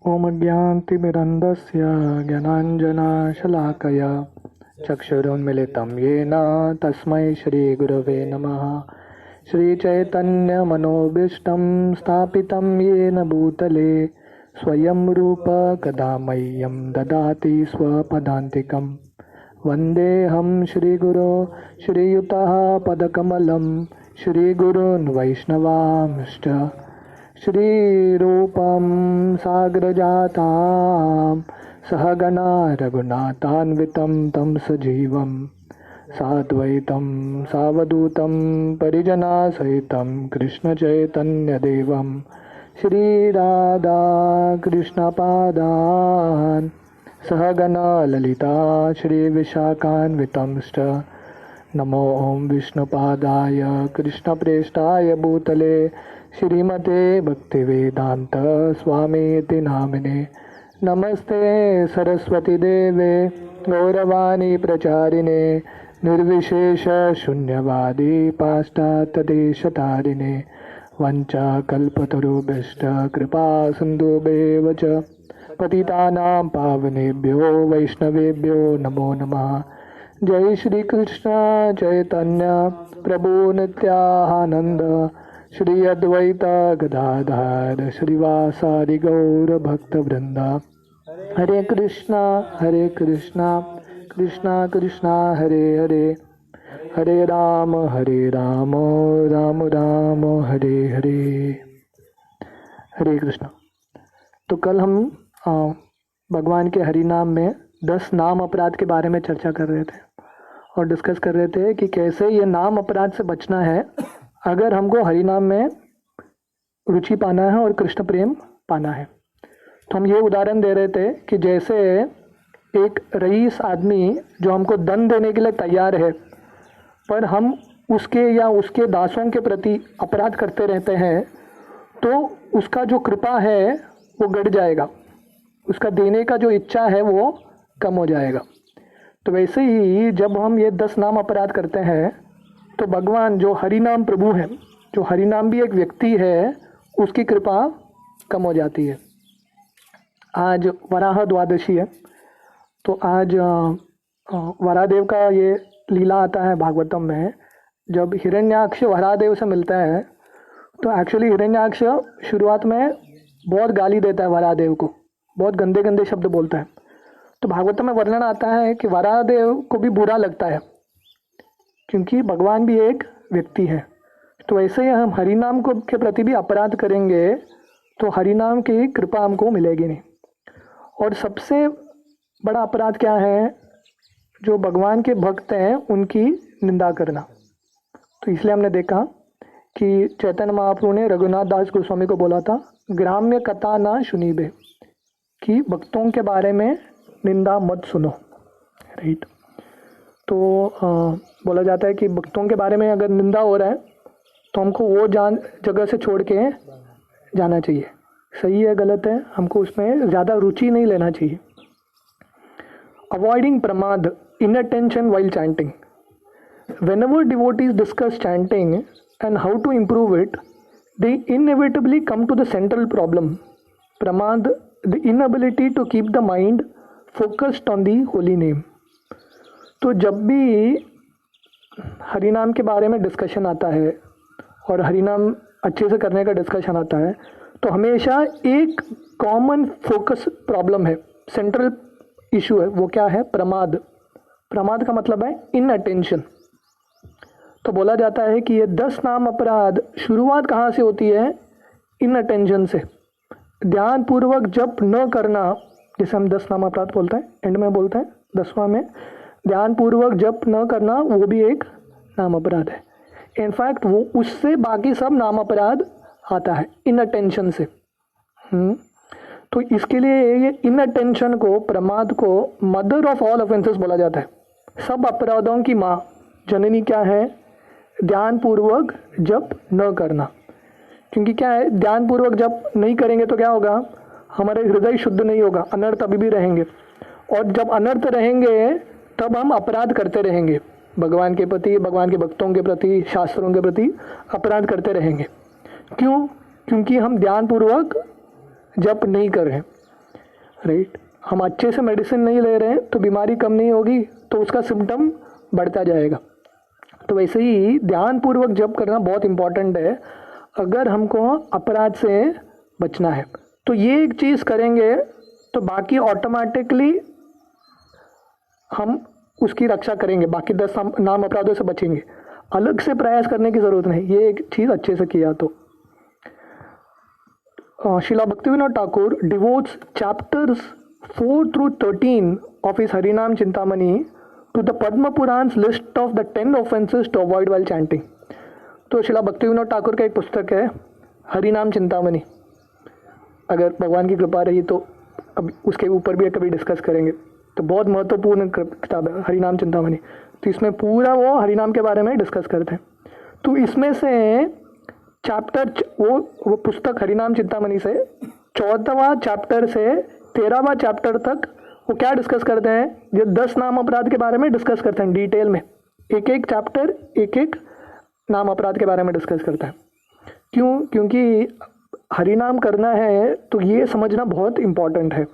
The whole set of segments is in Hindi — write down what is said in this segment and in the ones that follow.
ॐ ज्ञानतिमिरन्धस्य ज्ञानाञ्जनशलाकया चक्षुरुन्मिलितं येन तस्मै श्रीगुरवे नमः। श्रीचैतन्यमनोभीष्टं स्थापितं येन भूतले स्वयं रूप कदा मह्यं ददाति स्वपदान्तिकं। वन्देऽहं श्रीगुरो श्रीयुतः पदकमलं श्रीगुरून् वैष्णवांश्च श्रीरूपं साग्रजातां सहगणा रघुनाथान्वितं तं सजीवं साद्वैतं सावधूतं परिजनसहितं कृष्णचैतन्यदेवं श्रीराधा कृष्णपादान् सहगणा ललिता श्रीविशाखान्वितंश्च। नमो ॐ विष्णुपादाय कृष्णप्रेष्ठाय भूतले श्रीमते भक्तिवेदांत स्वामीति नामिने। नमस्ते सरस्वती देवे गौरवाणी प्रचारिणे निर्विशेष शून्यवादी पाश्चात्यदेशतारिणे वंचाकल्पतरुभ्यश्च कृपा सिन्धुभ्येव च पतितानां पावनेभ्यो वैष्णवेभ्यो नमो नमः। जय श्री कृष्ण चैतन्य प्रभु नित्यानंद श्री अद्वैत गदाधर श्रीवासादि गौर भक्त वृंदा। हरे कृष्णा कृष्णा कृष्णा हरे हरे, हरे राम राम राम हरे हरे। हरे कृष्णा। तो कल हम भगवान के हरि नाम में 10 नाम अपराध के बारे में चर्चा कर रहे थे और डिस्कस कर रहे थे कि कैसे ये नाम अपराध से बचना है अगर हमको हरि नाम में रुचि पाना है और कृष्ण प्रेम पाना है। तो हम ये उदाहरण दे रहे थे कि जैसे एक रईस आदमी जो हमको दंड देने के लिए तैयार है पर हम उसके या उसके दासों के प्रति अपराध करते रहते हैं तो उसका जो कृपा है वो घट जाएगा, उसका देने का जो इच्छा है वो कम हो जाएगा। तो वैसे ही जब हम ये 10 नाम अपराध करते हैं तो भगवान जो हरि नाम प्रभु है, जो हरि नाम भी एक व्यक्ति है, उसकी कृपा कम हो जाती है। आज वराह द्वादशी है तो आज वरादेव का ये लीला आता है भागवतम में। जब हिरण्याक्ष वरादेव से मिलता है तो एक्चुअली हिरण्याक्ष शुरुआत में बहुत गाली देता है वरादेव को, बहुत गंदे गंदे शब्द बोलता है। तो भागवतम में वर्णन आता है कि वरादेव को भी बुरा लगता है क्योंकि भगवान भी एक व्यक्ति है। तो ऐसे ही हम हरिनाम को के प्रति भी अपराध करेंगे तो हरिनाम की कृपा हमको मिलेगी नहीं। और सबसे बड़ा अपराध क्या है? जो भगवान के भक्त हैं उनकी निंदा करना। तो इसलिए हमने देखा कि चैतन्य महाप्रभु ने रघुनाथ दास गोस्वामी को बोला था, ग्राम्य कथा ना सुनीबे, कि भक्तों के बारे में निंदा मत सुनो। राइट। तो बोला जाता है कि भक्तों के बारे में अगर निंदा हो रहा है तो हमको वो जगह से छोड़ के जाना चाहिए। सही है गलत है, हमको उसमें ज़्यादा रुचि नहीं लेना चाहिए। Avoiding pramad, inattention while chanting. Whenever devotees discuss chanting and how to improve it, they inevitably come to the central problem, pramad, the inability to keep the mind focused on the holy name. तो जब भी हरिनाम के बारे में डिस्कशन आता है और हरिनाम अच्छे से करने का डिस्कशन आता है तो हमेशा एक कॉमन फोकस प्रॉब्लम है, सेंट्रल इशू है। वो क्या है? प्रमाद। प्रमाद का मतलब है इनअटेंशन। तो बोला जाता है कि ये 10 नाम अपराध शुरुआत कहाँ से होती है? इनअटेंशन से। ध्यान पूर्वक जप न करना, जैसे हम 10 नाम अपराध बोलते हैं, एंड में बोलते हैं 10वां में ध्यान पूर्वक जप न करना, वो भी एक नाम अपराध है। इनफैक्ट वो उससे बाकी सब नाम अपराध आता है, इनअटेंशन से। तो इसके लिए ये इनअटेंशन को, प्रमाद को मदर ऑफ ऑल ऑफेंसेस बोला जाता है। सब अपराधों की माँ, जननी क्या है? ध्यान पूर्वक जप न करना। क्योंकि क्या है, ध्यान पूर्वक जप नहीं करेंगे तो क्या होगा? हमारे हृदय शुद्ध नहीं होगा, अनर्थ अभी भी रहेंगे। और जब अनर्थ रहेंगे तब हम अपराध करते रहेंगे, भगवान के प्रति, भगवान के भक्तों के प्रति, शास्त्रों के प्रति अपराध करते रहेंगे। क्यों? क्योंकि हम ध्यान पूर्वक जप नहीं कर रहे। राइट। हम अच्छे से मेडिसिन नहीं ले रहे हैं तो बीमारी कम नहीं होगी, तो उसका सिम्टम बढ़ता जाएगा। तो वैसे ही ध्यानपूर्वक जप करना बहुत इम्पॉर्टेंट है अगर हमको अपराध से बचना है। तो ये एक चीज़ करेंगे तो बाकी ऑटोमेटिकली हम उसकी रक्षा करेंगे, बाकी 10 नाम अपराधों से बचेंगे, अलग से प्रयास करने की ज़रूरत नहीं। ये एक चीज़ अच्छे से किया तो Srila Bhaktivinoda Thakur devotes chapters 4 through 13 of his Harinam Chintamani to the Padma Puran's list of the 10 offenses to avoid while chanting. तो शिला भक्तिविनोद ठाकुर का एक पुस्तक है हरिनाम चिंतामणि। अगर भगवान की कृपा रही तो अब उसके ऊपर भी कभी डिस्कस करेंगे। तो बहुत महत्वपूर्ण किताब है हरिनाम चिंतामणि। तो इसमें पूरा वो हरिनाम के बारे में डिस्कस करते हैं। तो इसमें से चैप्टर वो पुस्तक हरिनाम चिंतामणि से 14वां चैप्टर से 13वां चैप्टर तक वो क्या डिस्कस करते हैं, ये 10 नाम अपराध के बारे में डिस्कस करते हैं डिटेल में। एक एक चैप्टर एक एक नाम अपराध के बारे में डिस्कस करता है। क्यों? क्योंकि हरिनाम करना है तो ये समझना बहुत इम्पॉर्टेंट है।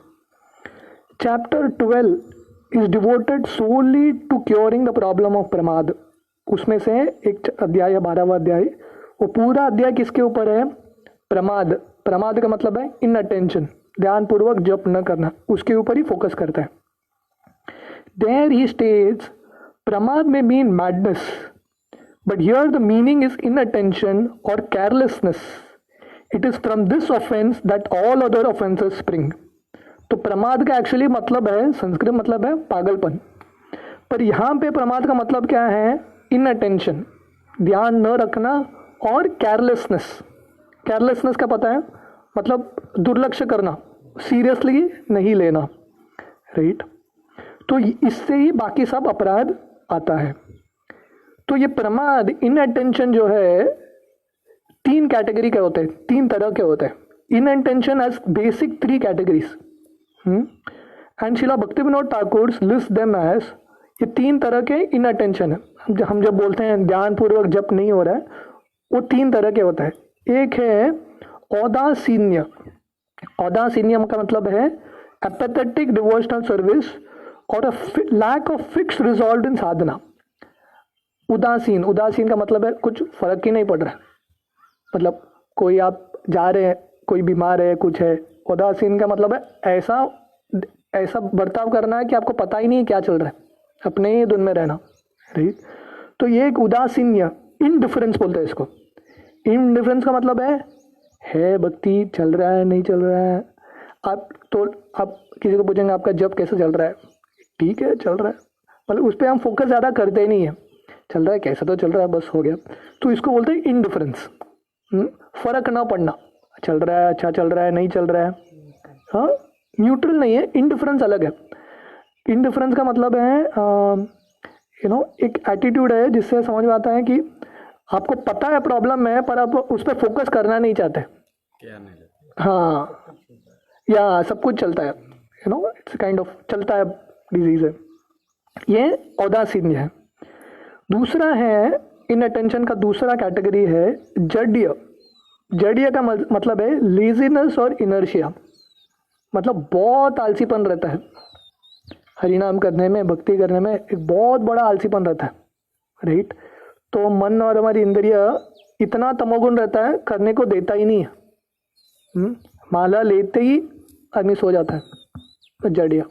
Chapter 12 is devoted solely to curing the problem of प्रमाद। उसमें से एक अध्याय है 12वां अध्याय, वो पूरा अध्याय किसके ऊपर है? प्रमाद। प्रमाद का मतलब है इन अटेंशन, ध्यानपूर्वक जप न करना, उसके ऊपर ही फोकस करता है। देयर ही स्टेट्स प्रमाद में mean madness, but here the meaning is in attention और carelessness. It is from this offense that all other offenses spring. तो प्रमाद का एक्चुअली मतलब है, संस्कृत मतलब है पागलपन, पर यहाँ पे प्रमाद का मतलब क्या है? इन अटेंशन, ध्यान न रखना, और केयरलेसनेस। केयरलेसनेस का पता है मतलब दुर्लक्ष्य करना, सीरियसली नहीं लेना, राइट। तो इससे ही बाकी सब अपराध आता है। तो ये प्रमाद इन अटेंशन जो है 3 कैटेगरी के होते हैं, 3 तरह के होते हैं। In attention as basic 3 categories and Srila Bhaktivinoda Thakur list them as, ये 3 तरह के इन अटेंशन है। हम जब बोलते हैं ध्यानपूर्वक जप नहीं हो रहा है, वो 3 तरह के होता है। एक है औदासीन्य। औदासीन्य का मतलब है एपैथेटिक डिवोशनल सर्विस और a lack of fixed resolve in sadhana. उदासीन, उदासीन का मतलब है कुछ फर्क ही नहीं पड़ रहा है, मतलब कोई आप जा रहे हैं, कोई बीमार है, कुछ है। उदासीन का मतलब है ऐसा बर्ताव करना है कि आपको पता ही नहीं क्या चल रहा है, अपने ही धुन में रहना, राइट। तो ये एक उदासीन्य, इनडिफरेंस बोलते हैं इसको। इनडिफरेंस का मतलब है भक्ति, चल रहा है नहीं चल रहा है। आप किसी को पूछेंगे आपका जप कैसे चल रहा है, ठीक है चल रहा है, मतलब उस पर हम फोकस ज़्यादा करते ही नहीं है, चल रहा है कैसा तो चल रहा है बस हो गया। तो इसको बोलते हैं इनडिफरेंस, फर्क ना पड़ना, चल रहा है अच्छा चल रहा है नहीं चल रहा है, हाँ न्यूट्रल नहीं है। इनडिफरेंस अलग है। इनडिफरेंस का मतलब है एक एटीट्यूड है जिससे समझ में आता है कि आपको पता है प्रॉब्लम है पर आप उस पर फोकस करना नहीं चाहते, हाँ, या सब कुछ चलता है, इट्स काइंड ऑफ चलता है, डिजीज है, ये औदासीन्य है। दूसरा है इन अटेंशन का दूसरा कैटेगरी है जड्य। जड्य का मतलब है लेजीनेस और इनर्शिया, मतलब बहुत आलसीपन रहता है हरिनाम करने में, भक्ति करने में एक बहुत बड़ा आलसीपन रहता है, राइट। तो मन और हमारी इंद्रिय इतना तमोगुण रहता है, करने को देता ही नहीं है। माला लेते ही आदमी सो जाता है, जड़िया।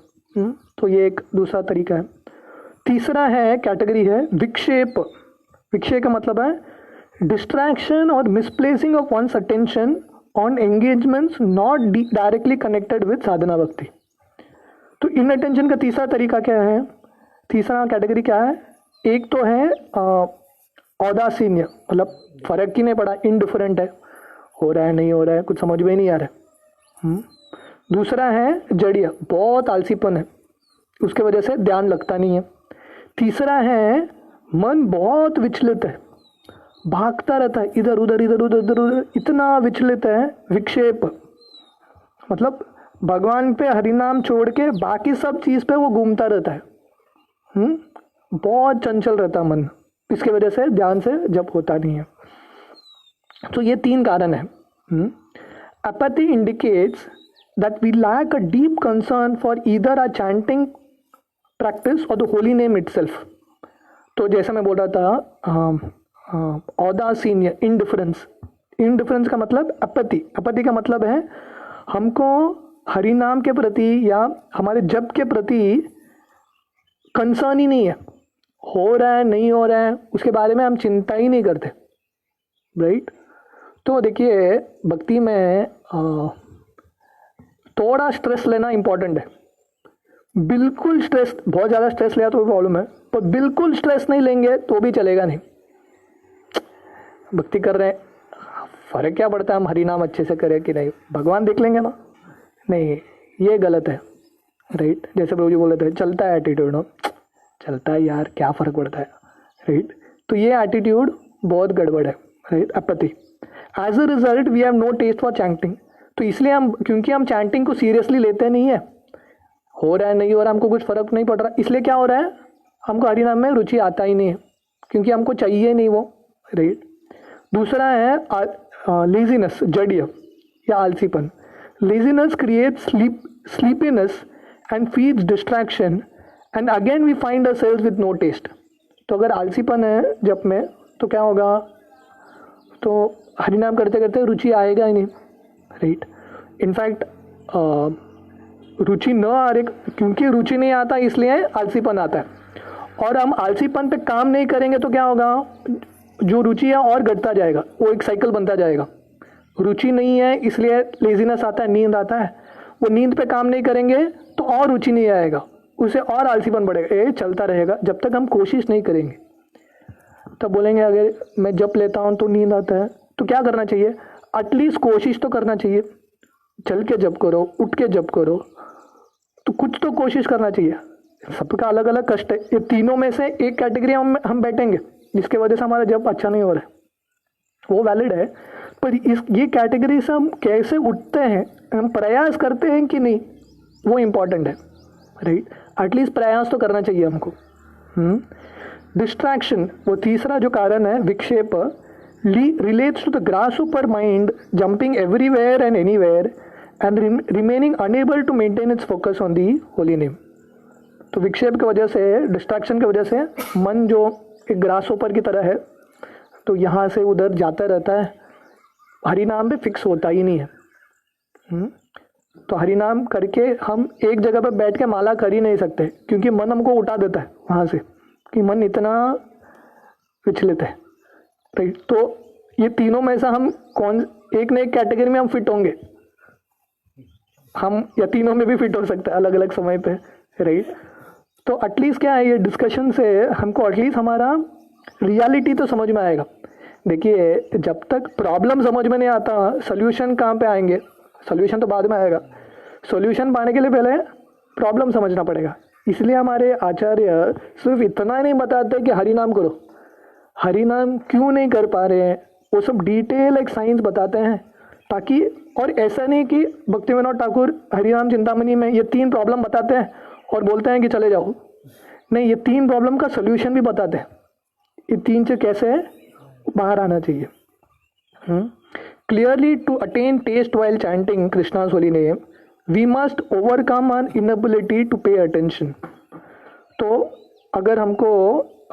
तो ये एक दूसरा तरीका है। तीसरा है कैटेगरी है विक्षेप। विक्षेप का मतलब है डिस्ट्रैक्शन और misplacing of one's attention on engagements not directly connected with sadhana bhakti. तो इन अटेंशन का तीसरा तरीका क्या है, तीसरा कैटेगरी क्या है? एक तो है औदासीन्य, मतलब फर्क ही नहीं पड़ा, इनडिफरेंट है, हो रहा है नहीं हो रहा है कुछ समझ में ही नहीं आ रहा है। दूसरा है जड़िया, बहुत आलसीपन है, उसके वजह से ध्यान लगता नहीं है। तीसरा है मन बहुत विचलित है, भागता रहता है इधर उधर इधर उधर इधर उधर, इतना विचलित है, विक्षेप मतलब भगवान पे हरिनाम छोड़ के बाकी सब चीज़ पे वो घूमता रहता है। बहुत चंचल रहता है मन, इसके वजह से ध्यान से जप होता नहीं है। तो ये 3 कारण है। Apathy indicates that we lack a deep concern for either our chanting practice or the holy name itself. तो जैसा मैं बोल रहा था औदासीन्य, इंडिफरेंस, इंडिफरेंस का मतलब अपैथी, अपैथी का मतलब है हमको हरि नाम के प्रति या हमारे जप के प्रति कंसर्न ही नहीं है, हो रहा है नहीं हो रहा है उसके बारे में हम चिंता ही नहीं करते, राइट। तो देखिए भक्ति में थोड़ा स्ट्रेस लेना इंपॉर्टेंट है। बिल्कुल स्ट्रेस, बहुत ज़्यादा स्ट्रेस लिया तो प्रॉब्लम है, पर बिल्कुल स्ट्रेस नहीं लेंगे तो भी चलेगा नहीं। भक्ति कर रहे हैं, फर्क क्या पड़ता है हम हरि नाम अच्छे से करें कि नहीं, भगवान देख लेंगे ना। नहीं, ये गलत है, राइट। जैसे प्रभु जी बोल रहे थे चलता है एटीट्यूड, हो चलता है यार क्या फ़र्क पड़ता है, राइट। तो ये एटीट्यूड बहुत गड़बड़ है, right, apathy. As a result we have no taste for chanting. तो इसलिए हम, क्योंकि हम चैंटिंग को सीरियसली लेते नहीं है, हो रहा है नहीं हो रहा हमको कुछ फ़र्क नहीं पड़ रहा, इसलिए क्या हो रहा है हमको हरि नाम में रुचि आता ही नहीं है, क्योंकि हमको चाहिए नहीं वो, राइट। दूसरा है लेजीनेस, जड़िया या आलसीपन। Laziness creates sleepiness and feeds distraction and again we find ourselves with no taste. तो अगर आलसीपन है जप में तो क्या होगा, तो हरि नाम करते करते रुचि आएगा ही नहीं, राइट। इनफैक्ट रुचि न आ रही, क्योंकि रुचि नहीं आता इसलिए आलसीपन आता है, और हम आलसीपन पे काम नहीं करेंगे तो क्या होगा, जो रुचि है और घटता जाएगा, वो एक साइकिल बनता जाएगा। रुचि नहीं है इसलिए लेजीनेस आता है, नींद आता है, वो नींद पे काम नहीं करेंगे तो और रुचि नहीं आएगा, उसे और आलसीपन बढ़ेगा, ये चलता रहेगा जब तक हम कोशिश नहीं करेंगे। तब बोलेंगे अगर मैं जप लेता हूँ तो नींद आता है, तो क्या करना चाहिए, एटलीस्ट कोशिश तो करना चाहिए, चल के जप करो, उठ के जप करो, तो कुछ तो कोशिश करना चाहिए। सबका अलग अलग कष्ट है, ये तीनों में से एक कैटेगरी हम बैठेंगे जिसके वजह से हमारा जप अच्छा नहीं हो रहा है, वो वैलिड है, पर ये कैटेगरी से हम कैसे उठते हैं, हम प्रयास करते हैं कि नहीं, वो इम्पॉर्टेंट है, राइट। एटलीस्ट प्रयास तो करना चाहिए हमको। डिस्ट्रैक्शन, वो तीसरा जो कारण है विक्षेप, relates to the grasshopper mind jumping everywhere and anywhere and remaining unable to maintain its focus on the holy name। तो विक्षेप की वजह से, डिस्ट्रैक्शन की वजह से मन जो एक ग्रासहोपर की तरह है, तो यहाँ से उधर जाता रहता है, हरि नाम पे फिक्स होता ही नहीं है। तो हरि नाम करके हम एक जगह पे बैठ के माला कर ही नहीं सकते, क्योंकि मन हमको उठा देता है वहाँ से, कि मन इतना विचलित है, राइट। तो ये तीनों में से हम कौन एक न एक कैटेगरी में हम फिट होंगे, हम या तीनों में भी फिट हो सकते हैं अलग अलग समय पे, राइट। तो एटलीस्ट क्या है, ये डिस्कशन से हमको एटलीस्ट हमारा रियलिटी तो समझ में आएगा। देखिए जब तक प्रॉब्लम समझ में नहीं आता, सोल्यूशन कहाँ पे आएंगे, सोल्यूशन तो बाद में आएगा, सोल्यूशन पाने के लिए पहले प्रॉब्लम समझना पड़ेगा। इसलिए हमारे आचार्य सिर्फ इतना नहीं बताते कि हरि नाम करो, हरि नाम क्यों नहीं कर पा रहे हैं, वो सब डिटेल एक साइंस बताते हैं, ताकि, और ऐसा नहीं कि भक्तिविनोद ठाकुर हरिनाम चिंतामणि में ये 3 प्रॉब्लम बताते हैं और बोलते हैं कि चले जाओ, नहीं, ये 3 प्रॉब्लम का सोल्यूशन भी बताते हैं, ये 3 से कैसे बाहर आना चाहिए। Clearly to attain taste while chanting Krishna's holy name we must overcome an inability to pay attention. तो अगर हमको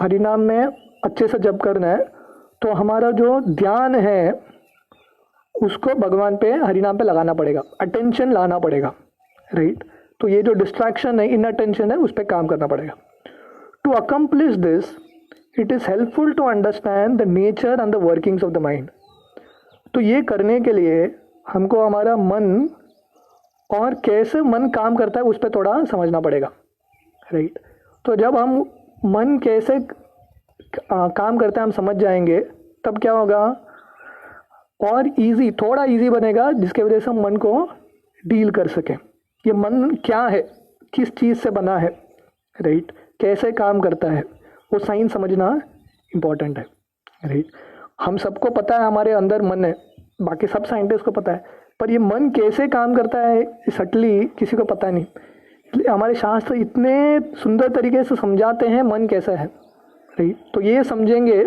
हरिनाम में अच्छे से जप करना है तो हमारा जो ध्यान है उसको भगवान पे, हरिनाम पे लगाना पड़ेगा, अटेंशन लाना पड़ेगा, राइट। तो ये जो डिस्ट्रैक्शन है, इन अटेंशन है, उस पर काम करना पड़ेगा। To accomplish this it is helpful to understand the nature and the workings of the mind. तो ये करने के लिए हमको हमारा मन और कैसे मन काम करता है उस पर थोड़ा समझना पड़ेगा, राइट। तो जब हम मन कैसे काम करता है हम समझ जाएंगे, तब क्या होगा, और इजी, थोड़ा इजी बनेगा, जिसके वजह से हम मन को डील कर सकें। ये मन क्या है, किस चीज़ से बना है, राइट, कैसे काम करता है, वो साइंस समझना इम्पॉर्टेंट है, राइट। हम सबको पता है हमारे अंदर मन है, बाकी सब साइंटिस्ट को पता है, पर ये मन कैसे काम करता है सटली किसी को पता नहीं। इसलिए हमारे शास्त्र इतने सुंदर तरीके से समझाते हैं मन कैसा है, राइट। तो ये समझेंगे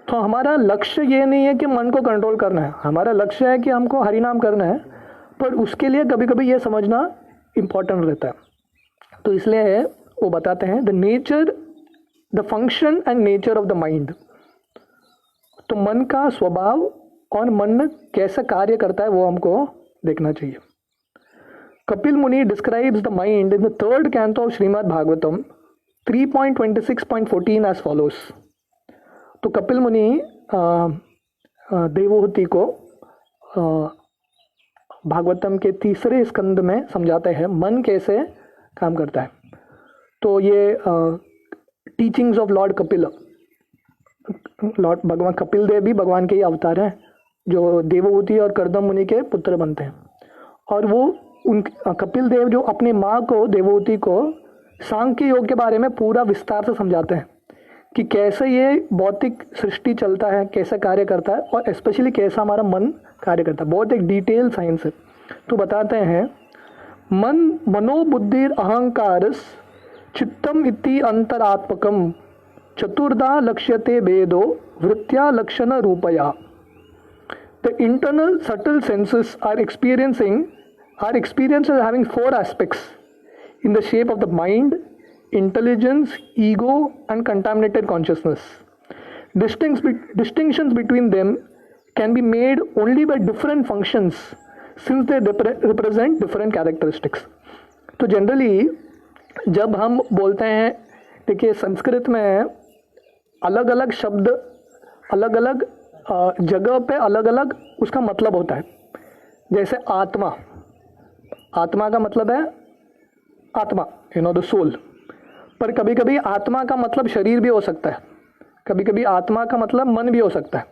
तो हमारा लक्ष्य ये नहीं है कि मन को कंट्रोल करना है, हमारा लक्ष्य है कि हमको हरिनाम करना है, पर उसके लिए कभी कभी ये समझना इम्पोर्टेंट रहता है। तो इसलिए वो बताते हैं the function and nature of the mind. तो मन का स्वभाव और मन कैसा कार्य करता है वो हमको देखना चाहिए। Kapil Muni describes the mind in the third canto of Shrimad Bhagavatam 3.26.14 as follows. तो कपिल मुनि देवहूति को भागवतम के तीसरे स्कंद में समझाते हैं मन कैसे काम करता है। तो ये teachings of Lord Kapil, Lord भगवान कपिल देव भी भगवान के ही अवतार हैं जो देवहूति और कर्दम मुनि के पुत्र बनते हैं। और वो कपिल देव जो अपने माँ को देवहूति को सांख्य योग के बारे में पूरा विस्तार से समझाते हैं कि कैसे ये भौतिक सृष्टि चलता है, कैसे कार्य करता है और स्पेशली कैसा हमारा मन कार्य करता है। बहुत एक डिटेल साइंस है। तो बताते हैं मनोबुद्धिर अहंकारस चित्तम इति अंतरात्मकम चतुर्धा लक्ष्यते भेदो वृत्त्या लक्षण रूपया। The internal subtle senses are experiences having four aspects in the shape of the mind, intelligence, ego and contaminated consciousness. Distinctions between them can be made only by different functions since they represent different characteristics. तो जनरली जब हम बोलते हैं, देखिए संस्कृत में अलग अलग शब्द अलग अलग जगह पे अलग अलग उसका मतलब होता है। जैसे आत्मा, आत्मा का मतलब है आत्मा, द सोल। पर कभी कभी आत्मा का मतलब शरीर भी हो सकता है, कभी कभी आत्मा का मतलब मन भी हो सकता है,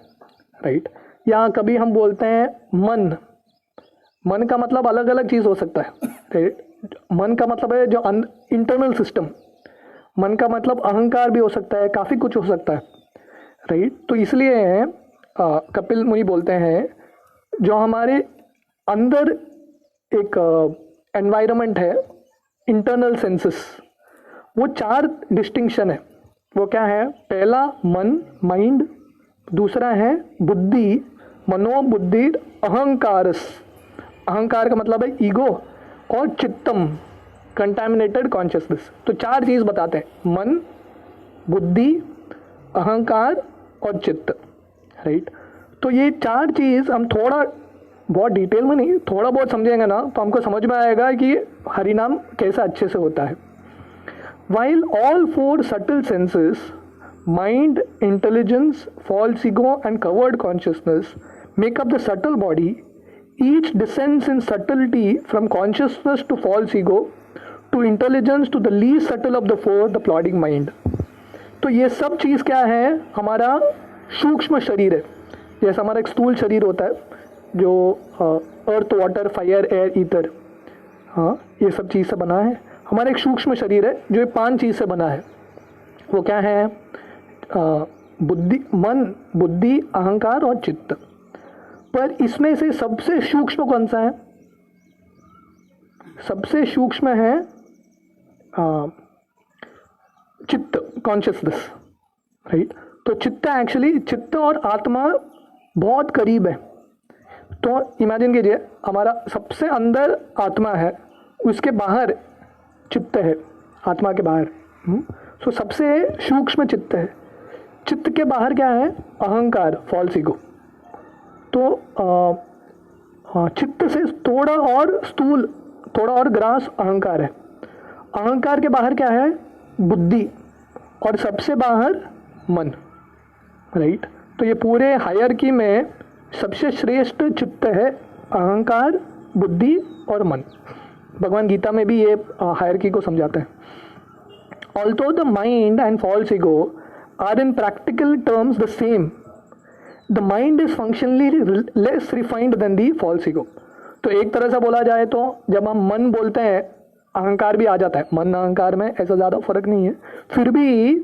राइट। या कभी हम बोलते हैं मन का मतलब अलग अलग चीज़ हो सकता है, राइट। मन का मतलब है जो इंटरनल सिस्टम, मन का मतलब अहंकार भी हो सकता है, काफ़ी कुछ हो सकता है, राइट। तो इसलिए कपिल मुनि बोलते हैं जो हमारे अंदर एक एनवायरनमेंट है, इंटरनल सेंसेस, वो चार डिस्टिंक्शन है। वो क्या है? पहला मन, माइंड, दूसरा है बुद्धि, मनोबुद्धि, अहंकारस, अहंकार का मतलब है ईगो, और चित्तम, कंटामिनेटेड कॉन्शियसनेस। तो चार चीज़ बताते हैं, मन, बुद्धि, अहंकार और चित्त, राइट। तो ये चार चीज़ हम थोड़ा बहुत डिटेल में नहीं, थोड़ा बहुत समझेंगे ना तो हमको समझ में आएगा कि हरिनाम कैसा अच्छे से होता है। While all four subtle senses, mind, intelligence, false ego and covered consciousness make up the subtle body, each descends in subtlety from consciousness to false ego to intelligence to the least subtle of the four, the plodding mind. तो ये सब चीज़ क्या है? हमारा सूक्ष्म शरीर है। जैसा हमारा एक स्थूल शरीर होता है जो अर्थ, वाटर, फायर, एयर, ईथर, हाँ, ये सब चीज़ से बना है। हमारा एक सूक्ष्म शरीर है जो ये 5 चीज़ से बना है। वो क्या है? मन, बुद्धि, अहंकार और चित्त। पर इसमें से सबसे सूक्ष्म कौन सा है? सबसे सूक्ष्म है चित्त, कॉन्शियसनेस, राइट। तो चित्त एक्चुअली, चित्त और आत्मा बहुत करीब है। तो इमेजिन कीजिए हमारा सबसे अंदर आत्मा है, उसके बाहर चित्त है, आत्मा के बाहर। सो सबसे सूक्ष्म चित्त है। चित्त के बाहर क्या है? अहंकार, फॉल्स ईगो। तो चित्त से थोड़ा और स्थूल, थोड़ा और ग्रास अहंकार है। अहंकार के बाहर क्या है? बुद्धि, और सबसे बाहर मन, राइट। तो ये पूरे हायरार्की में सबसे श्रेष्ठ चित्त है, अहंकार, बुद्धि और मन। भगवान गीता में भी ये हायरार्की को समझाते हैं। Although the mind and false ego are in practical terms the same, the mind is functionally less refined than the false ego. तो एक तरह से बोला जाए तो जब हम मन बोलते हैं, अहंकार भी आ जाता है। मन अहंकार में ऐसा ज़्यादा फर्क नहीं है, फिर भी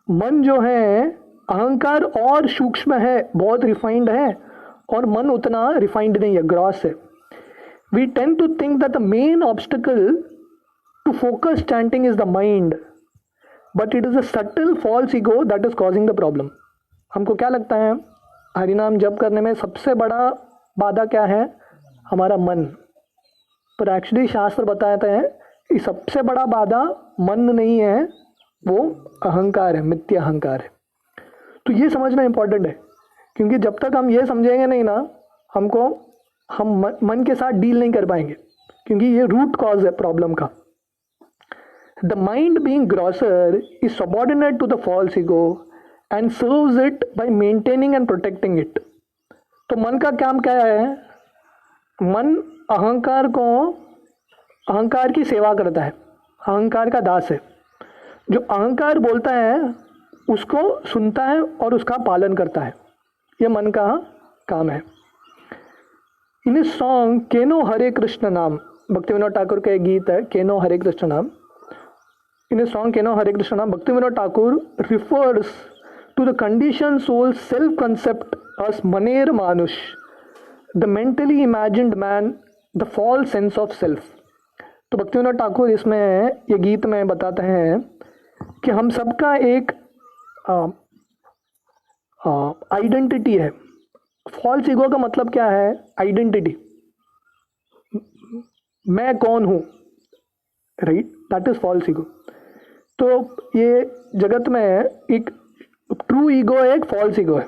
मन जो है, अहंकार और सूक्ष्म है, बहुत रिफाइंड है, और मन उतना रिफाइंड नहीं है, ग्रॉस है। We tend to think that the main obstacle to focus chanting is the mind, but it is a subtle false ego that is causing the problem. हमको क्या लगता है? हरिनाम जप करने में सबसे बड़ा बाधा क्या है? हमारा मन। पर एक्चुअली शास्त्र बताते हैं कि सबसे बड़ा बाधा मन नहीं है, वो अहंकार है, मिथ्या अहंकार है। तो ये समझना इंपॉर्टेंट है, क्योंकि जब तक हम ये समझेंगे नहीं ना, हम मन के साथ डील नहीं कर पाएंगे, क्योंकि ये रूट कॉज है प्रॉब्लम का। The mind being grosser is subordinate to the false ego and serves it by maintaining and protecting it. तो मन का काम क्या है? मन अहंकार की सेवा करता है, अहंकार का दास है। जो अहंकार बोलता है उसको सुनता है और उसका पालन करता है, ये मन का काम है। इन इस सॉन्ग केनो हरे कृष्ण नाम, भक्ति विनोद ठाकुर का एक गीत है केनो हरे कृष्ण नाम। इन इस सॉन्ग केनो हरे कृष्ण नाम, Bhakti Vinod Thakur refers to the condition soul self concept as maner manush, the mentally imagined man, the false sense of self। तो भक्ति विनोद ठाकुर इसमें ये गीत में बताते हैं कि हम सबका एक आइडेंटिटी है। फॉल्स ईगो का मतलब क्या है? आइडेंटिटी, मैं कौन हूँ, right, that is false ego. तो ये जगत में एक ट्रू ईगो है, एक फॉल्स ईगो है।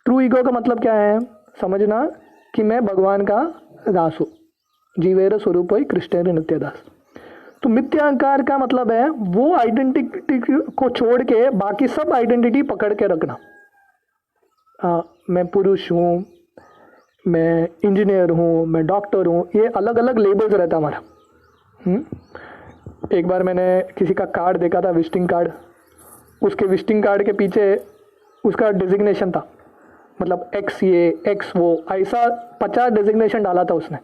ट्रू ईगो का मतलब क्या है? समझना कि मैं भगवान का दास हूँ, जीवेर स्वरूप ही कृष्ण नित्य दास। तो मिथ्या अहंकार का मतलब है वो आइडेंटिटी को छोड़ के बाकी सब आइडेंटिटी पकड़ के रखना। मैं पुरुष हूँ, मैं इंजीनियर हूँ, मैं डॉक्टर हूँ, ये अलग अलग लेबल्स रहता हमारा। एक बार मैंने किसी का कार्ड देखा था, विजिटिंग कार्ड, उसके विजिटिंग कार्ड के पीछे उसका डिजिग्नेशन था, मतलब एक्स ये एक्स वो, ऐसा 50 डिजिग्नेशन डाला था उसने।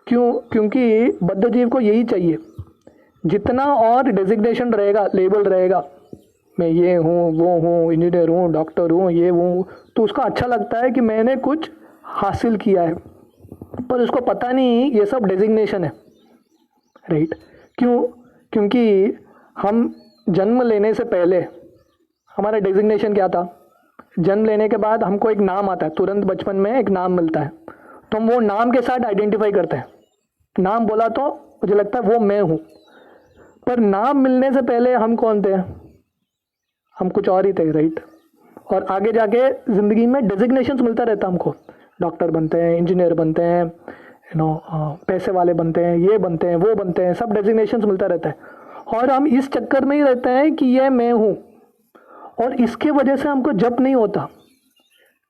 क्यों? क्योंकि बद्ध जीव को यही चाहिए, जितना और डिजिग्नेशन रहेगा, लेबल रहेगा, मैं ये हूँ, वो हूँ, इंजीनियर हूँ, डॉक्टर हूँ, ये हूँ, तो उसको अच्छा लगता है कि मैंने कुछ हासिल किया है, पर उसको पता नहीं ये सब डिजिग्नेशन है, राइट। क्यों? क्योंकि हम जन्म लेने से पहले हमारा डिजिग्नेशन क्या था? जन्म लेने के बाद हमको एक नाम आता है, तुरंत बचपन में एक नाम मिलता है, तो हम वो नाम के साथ आइडेंटिफाई करते हैं। नाम बोला तो मुझे लगता है वो मैं हूँ, पर नाम मिलने से पहले हम कौन थे? हम कुछ और ही थे, राइट। और आगे जाके ज़िंदगी में डिजिग्नेशंस मिलता रहता है हमको, डॉक्टर बनते हैं, इंजीनियर बनते हैं, पैसे वाले बनते हैं, ये बनते हैं, वो बनते हैं, सब डिजिग्नेशंस मिलता रहता है। और हम इस चक्कर में ही रहते हैं कि ये मैं हूँ, और इसके वजह से हमको जप नहीं होता।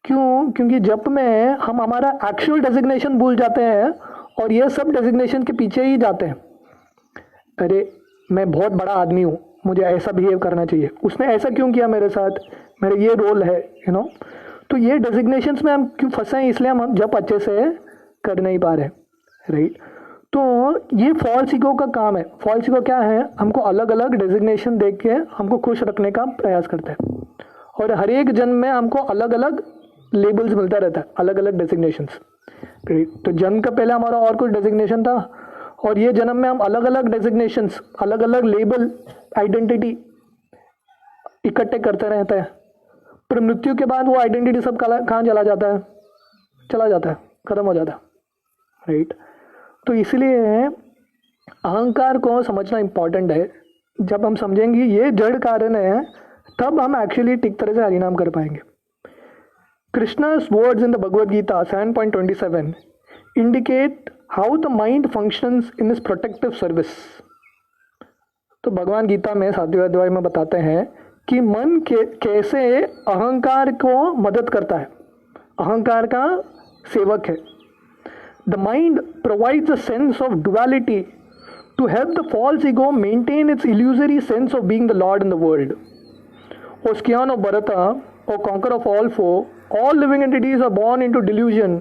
क्यों? क्योंकि जप में हम हमारा एक्चुअल डेजिग्नेशन भूल जाते हैं और ये सब डेजिग्नेशन के पीछे ही जाते हैं। अरे मैं बहुत बड़ा आदमी हूँ, मुझे ऐसा बिहेव करना चाहिए, उसने ऐसा क्यों किया मेरे साथ, मेरा ये रोल है, तो ये डेजिग्नेशंस में हम क्यों फंसे हैं? इसलिए हम जप अच्छे से कर नहीं पा रहे, राइट। तो ये फॉल्स ईगो का काम है। फॉल्स ईगो क्या है? हमको अलग अलग डेजिग्नेशन देख के हमको खुश रखने का प्रयास करता है, और हर एक जन्म में हमको अलग अलग लेबल्स मिलता रहता है, अलग अलग डेजिग्नेशंस। तो जन्म का पहले हमारा और कुछ डेजिग्नेशन था, और ये जन्म में हम अलग अलग डेजिग्नेशंस, अलग अलग लेबल, आइडेंटिटी इकट्ठे करते रहते हैं। पर मृत्यु के बाद वो आइडेंटिटी सब कहाँ चला जाता है? खत्म हो जाता है, राइट। तो इसलिए अहंकार को समझना इम्पॉर्टेंट है। जब हम समझेंगे ये जड़ कारण है, तब हम एक्चुअली ठीक तरह से हरिनाम कर पाएंगे। कृष्णा's words in the Bhagavad Gita 7.27 indicate how the mind functions in its protective service। तो भगवान गीता में 7वें अध्याय में बताते हैं कि मन कैसे अहंकार को मदद करता है, अहंकार का सेवक है। The mind provides a sense of duality to help the false ego maintain its illusory sense of being the Lord in the world. O Scion of Bharata, O conqueror of all foe, all living entities are born into delusion,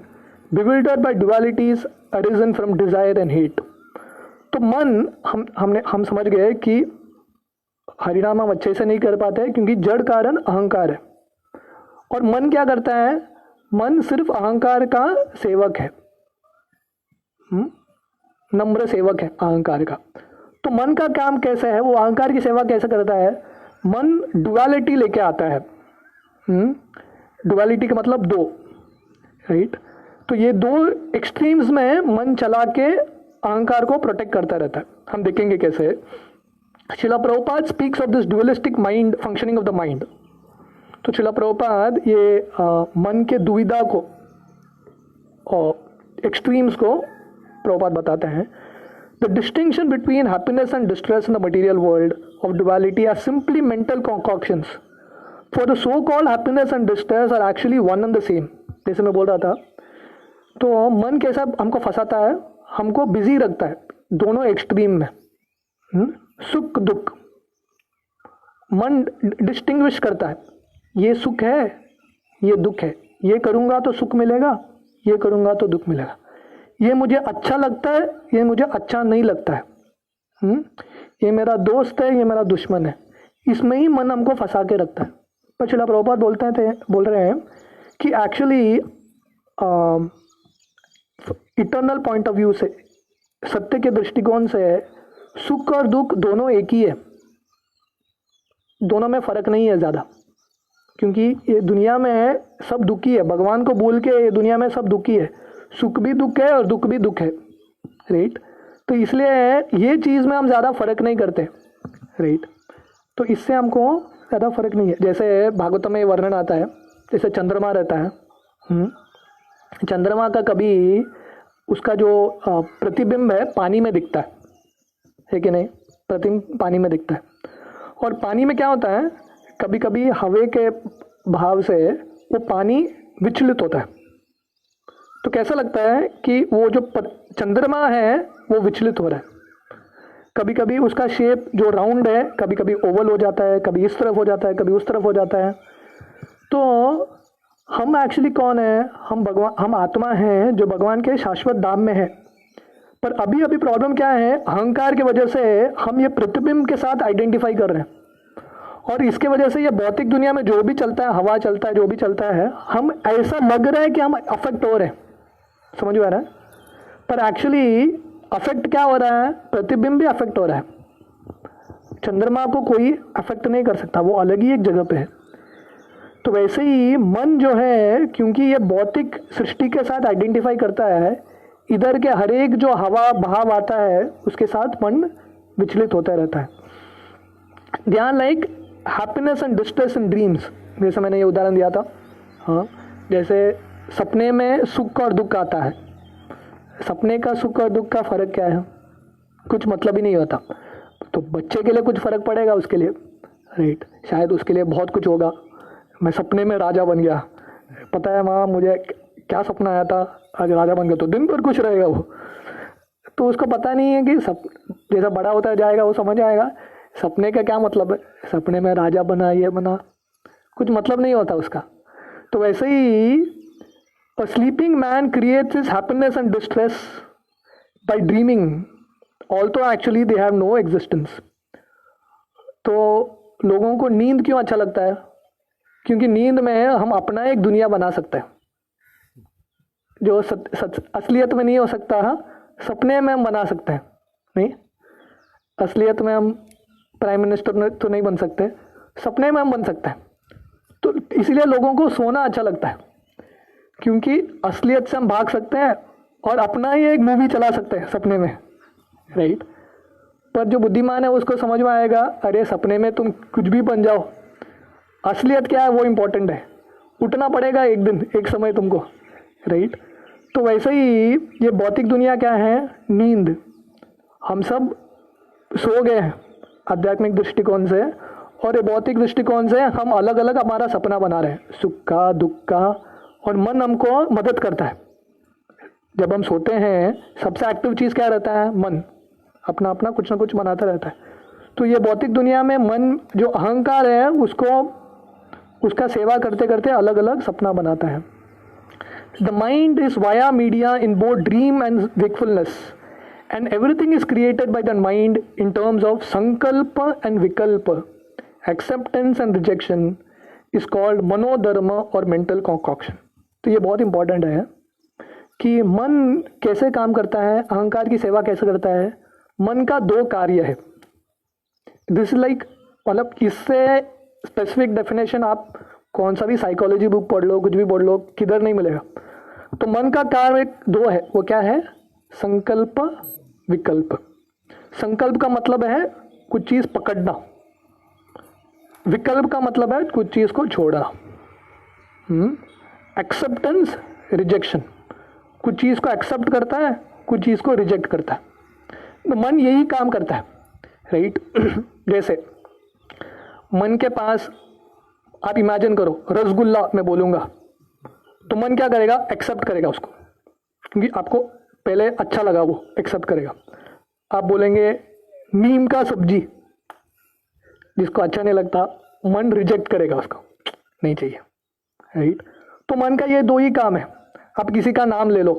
bewildered by dualities arisen from desire and hate। तो मन हम समझ गए कि हरिनाम हम अच्छे से नहीं कर पाते क्योंकि जड़ कारण अहंकार है। और मन क्या करता है? मन सिर्फ अहंकार का सेवक है, नम्र सेवक है अहंकार का। तो मन का काम कैसे है? वो अहंकार की सेवा कैसे करता है? मन डुअलिटी लेके आता है। डुअलिटी का मतलब दो, राइट। तो ये दो एक्सट्रीम्स में मन चला के अहंकार को प्रोटेक्ट करता रहता है। हम देखेंगे कैसे। Srila Prabhupada speaks of this dualistic mind, functioning of the mind. तो शिला प्रभुपाद ये मन के दुविधा को और एक्सट्रीम्स को प्रभुपाद बताते हैं। The distinction between happiness and distress in the material world of duality are simply mental concoctions. For the so called happiness and distress are actually one and the same. जैसे मैं बोल रहा था, तो मन कैसा हमको फंसाता है, हमको बिजी रखता है दोनों एक्सट्रीम में, सुख दुख। मन डिस्टिंग्विश करता है, ये सुख है, ये दुख है, ये करूँगा तो सुख मिलेगा, ये करूँगा तो दुख मिलेगा, ये मुझे अच्छा लगता है, ये मुझे अच्छा नहीं लगता है, ये मेरा दोस्त है, ये मेरा दुश्मन है। इसमें ही मन हमको फंसा के रखता है। पर शिला प्रभुपाद बोल रहे हैं कि actually eternal point of view से, सत्य के दृष्टिकोण से, सुख और दुख दोनों एक ही है, दोनों में फर्क नहीं है ज़्यादा। क्योंकि ये दुनिया में सब दुखी है, भगवान को भूल के ये दुनिया में सब दुखी है, सुख भी दुख है और दुख भी दुख है, राइट। तो इसलिए ये चीज़ में हम ज़्यादा फर्क नहीं करते, राइट। तो इससे हमको ज़्यादा फर्क नहीं है। जैसे भागवत में वर्णन आता है, जैसे चंद्रमा रहता है, चंद्रमा का कभी उसका जो प्रतिबिंब है पानी में दिखता है कि नहीं, प्रतिबिंब पानी में दिखता है। और पानी में क्या होता है, कभी कभी हवा के भाव से वो पानी विचलित होता है। तो कैसा लगता है कि वो जो चंद्रमा है वो विचलित हो रहा है। कभी कभी उसका शेप जो राउंड है, कभी कभी ओवल हो जाता है, कभी इस तरफ हो जाता है, कभी उस तरफ हो जाता है। तो हम एक्चुअली कौन है, हम आत्मा हैं जो भगवान के शाश्वत धाम में है। पर अभी अभी प्रॉब्लम क्या है, अहंकार की वजह से हम ये प्रतिबिंब के साथ आइडेंटिफाई कर रहे हैं, और इसके वजह से ये भौतिक दुनिया में जो भी चलता है, हवा चलता है, जो भी चलता है, हम ऐसा लग रहा है कि हम अफेक्ट हो रहे हैं। समझ में आ रहा है? पर एक्चुअली अफेक्ट क्या हो रहा है, प्रतिबिंब भी अफेक्ट हो रहा है। चंद्रमा को कोई अफेक्ट नहीं कर सकता, वो अलग ही एक जगह पे है। तो वैसे ही मन जो है, क्योंकि ये भौतिक सृष्टि के साथ आइडेंटिफाई करता है, इधर के हर एक जो हवा भाव आता है उसके साथ मन विचलित होता रहता है। ध्यान like happiness and distress in dreams, जैसे मैंने ये उदाहरण दिया था। हाँ, जैसे सपने में सुख और दुख आता है। सपने का सुख और दुख का फ़र्क क्या है, कुछ मतलब ही नहीं होता। तो बच्चे के लिए कुछ फ़र्क पड़ेगा उसके लिए, राइट, शायद उसके लिए बहुत कुछ होगा। मैं सपने में राजा बन गया, पता है माँ मुझे क्या सपना आया था, आज राजा बन गया, तो दिन भर खुश रहेगा वो। तो उसको पता नहीं है कि जैसा बड़ा होता जाएगा वो समझ आएगा सपने का क्या मतलब है। सपने में राजा बना, ये बना, कुछ मतलब नहीं होता उसका। तो वैसे ही a sleeping man creates his happiness and distress by dreaming, although actually they have no existence. तो लोगों को नींद क्यों अच्छा लगता है, क्योंकि नींद में हम अपना एक दुनिया बना सकते हैं जो असलियत में नहीं हो सकता। सपने में हम बना सकते हैं, नहीं असलियत में हम प्राइम मिनिस्टर तो नहीं बन सकते, सपने में हम बन सकते हैं। तो इसलिए लोगों को सोना अच्छा लगता है, क्योंकि असलियत से हम भाग सकते हैं और अपना ही एक मूवी चला सकते हैं सपने में, राइट। पर जो बुद्धिमान है उसको समझ में आएगा, अरे सपने में तुम कुछ भी बन जाओ, असलियत क्या है वो इम्पोर्टेंट है, उठना पड़ेगा एक दिन एक समय तुमको, राइट। तो वैसे ही ये भौतिक दुनिया क्या है, नींद। हम सब सो गए हैं आध्यात्मिक दृष्टिकोण से, और ये भौतिक दृष्टिकोण से हम अलग अलग हमारा सपना बना रहे हैं, सुख का दुख का। और मन हमको मदद करता है। जब हम सोते हैं सबसे एक्टिव चीज़ क्या रहता है, मन अपना अपना कुछ ना कुछ बनाता रहता है। तो ये भौतिक दुनिया में मन जो अहंकार है उसका सेवा करते करते अलग अलग सपना बनाता है। The mind is via media in both dream and wakefulness, and everything is created by the mind in terms of sankalpa and vikalpa, acceptance and rejection is called manodharma और मेंटल कॉन्कॉक्शन। तो ये बहुत इंपॉर्टेंट है कि मन कैसे काम करता है, अहंकार की सेवा कैसे करता है। मन का दो कार्य है। दिस लाइक मतलब इससे स्पेसिफिक डेफिनेशन आप कौन सा भी साइकोलॉजी बुक पढ़ लो, कुछ भी पढ़ लो, किधर नहीं मिलेगा। तो मन का कार्य एक दो है, वो क्या है? संकल्प विकल्प। संकल्प का मतलब है कुछ चीज पकड़ना, विकल्प का मतलब है कुछ चीज को छोड़ना। एक्सेप्टेंस रिजेक्शन, कुछ चीज को एक्सेप्ट करता है, कुछ चीज को रिजेक्ट करता है। तो मन यही काम करता है, राइट? जैसे मन के पास आप इमेजिन करो रसगुल्ला मैं बोलूंगा, तो मन क्या करेगा? एक्सेप्ट करेगा उसको, क्योंकि आपको पहले अच्छा लगा, वो एक्सेप्ट करेगा। आप बोलेंगे नीम का सब्जी, जिसको अच्छा नहीं लगता, मन रिजेक्ट करेगा उसको, नहीं चाहिए, राइट? तो मन का ये दो ही काम है। आप किसी का नाम ले लो